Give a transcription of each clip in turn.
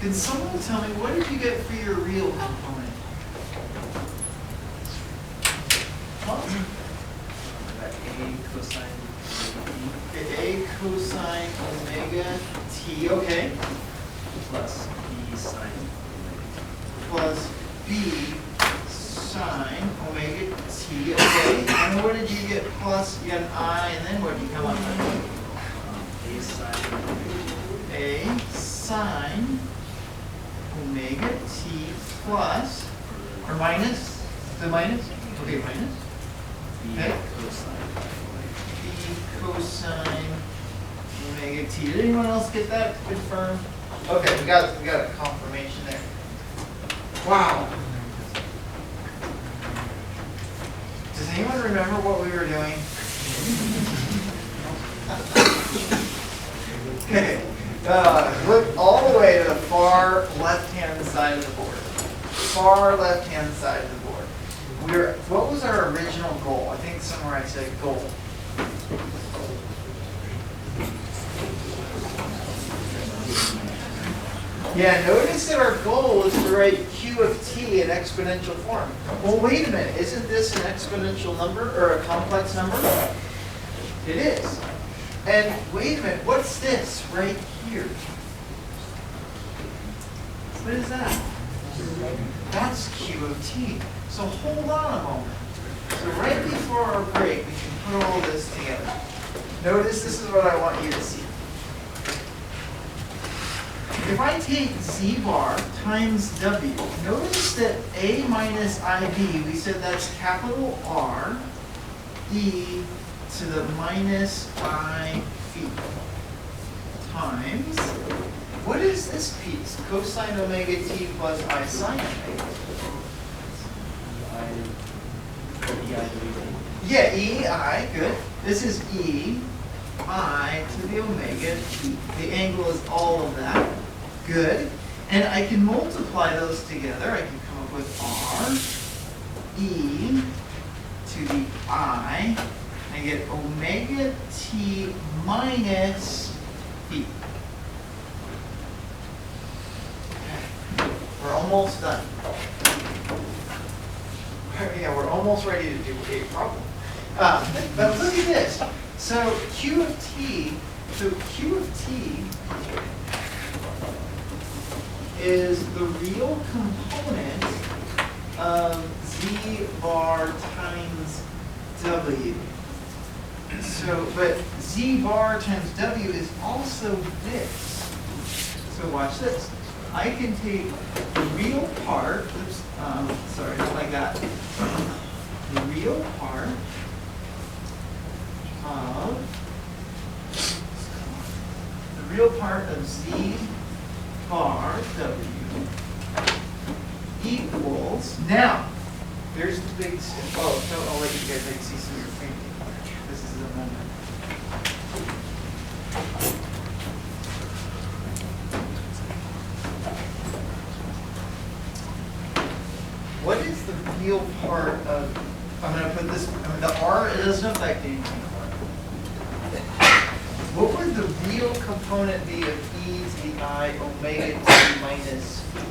Can someone tell me, what did you get for your real component? What? A cosine Okay, A cosine omega t, okay, plus B sine omega t. plus B sine omega t, okay. And what did you get plus? You got an I, and then what did you come up with? A sine omega t. A sine omega t plus, or minus, the minus? Okay, minus. B Okay. cosine omega t. B cosine omega t. Did anyone else get that confirmed? Okay, we got a confirmation there. Wow. Does anyone remember what we were doing? Okay. Look all the way to the far left-hand side of the board. Far left-hand side of the board. What was our original goal? I think somewhere I said goal. Yeah, notice that our goal is to write q of t in exponential form. Well, wait a minute. Isn't this an exponential number or a complex number? It is. And wait a minute. What's this right here? What is that? That's q of t. So hold on a moment. So right before our break, we can put all this together. Notice this is what I want you to see. If I take z bar times w, notice that a minus ib, we said that's capital R e to the minus I phi times, what is this piece? Cosine omega t plus I sine omega t. Yeah, e I, good. This is e I to the omega t. The angle is all of that. Good. And I can multiply those together. I can come up with r e to the I. I get omega t minus phi. Okay. We're almost done. Yeah, we're almost ready to do a problem. But look at this. So q of t is the real component of z bar times w. So, but z bar times w is also this. So watch this. I can take the real part, oops, sorry, not like that. The real part of z bar w equals, now, there's the big, I'll let you guys see some of your painting. This is the moment. What is the real part of, I'm going to put this, the R, it doesn't affect anything. What would the real component be of e to the I omega t minus phi?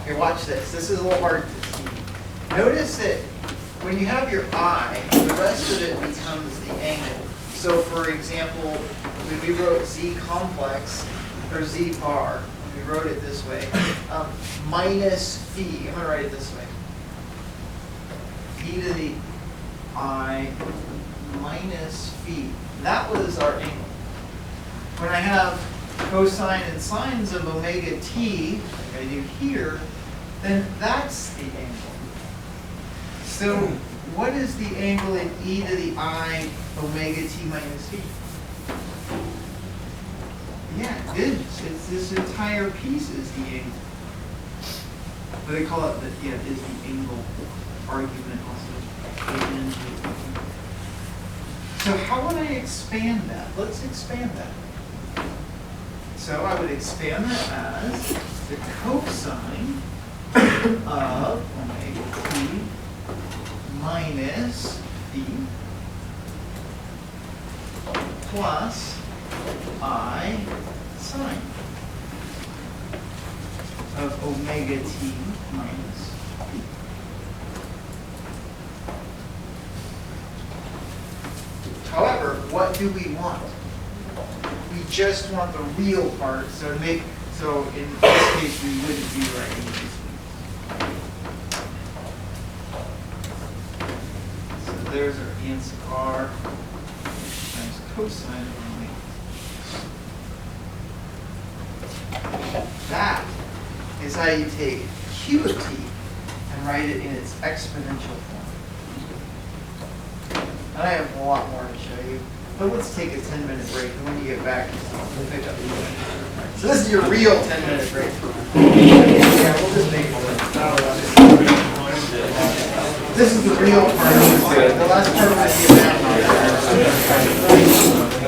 Okay, watch this. This is a little hard to see. Notice that when you have your I, the rest of it becomes the angle. So for example, when we wrote z complex, or z bar, we wrote it this way, minus phi, I'm going to write it this way, e to the I minus phi. That was our angle. When I have cosine and sines of omega t, like I do here, then that's the angle. So what is the angle in e to the I omega t minus phi? Yeah, it is. It's this entire piece is the angle. But they call it, yeah, it is the angle argument also. So how would I expand that? Let's expand that. So I would expand that as the cosine of omega t minus phi plus I sine of omega t minus. However, what do we want? We just want the real part. So in this case we wouldn't be writing these. So there's our answer r times cosine of omega. That is how you take q of t and write it in its exponential form. And I have a lot more to show you, but let's take a 10-minute break, and when you get back, we'll pick up. So this is your real 10-minute break. Yeah, we'll just make it quick. This is the real part. The last part was the amount.